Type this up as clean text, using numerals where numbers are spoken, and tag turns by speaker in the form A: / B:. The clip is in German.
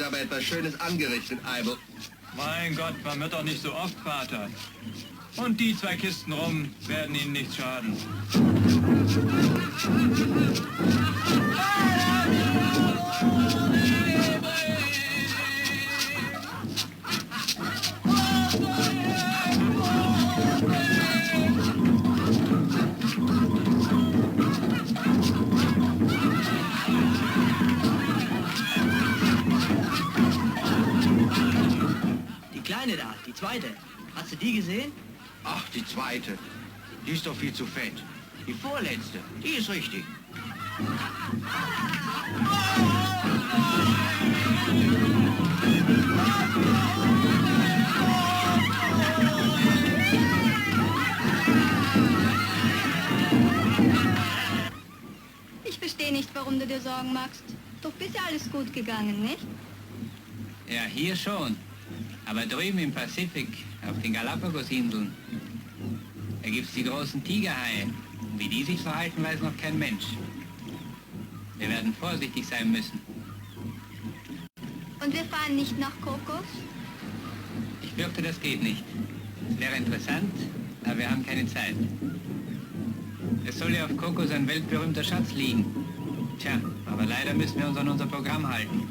A: aber etwas Schönes angerichtet, Eibel.
B: Mein Gott, man wird doch nicht so oft Vater. Und die 2 Kisten rum werden Ihnen nichts schaden.
C: Die Kleine da, die zweite. Hast du die gesehen?
A: Ach, die zweite. Die ist doch viel zu fett.
C: Die vorletzte. Die ist richtig.
D: Ich verstehe nicht, warum du dir Sorgen machst. Doch bisher alles gut gegangen, nicht?
E: Ja, hier schon. Aber drüben im Pazifik, auf den Galapagos-Inseln, da gibt's die großen Tigerhaie. Wie die sich verhalten, weiß noch kein Mensch. Wir werden vorsichtig sein müssen.
D: Und wir fahren nicht nach Kokos?
E: Ich fürchte, das geht nicht. Es wäre interessant, aber wir haben keine Zeit. Es soll ja auf Kokos ein weltberühmter Schatz liegen. Tja, aber leider müssen wir uns an unser Programm halten.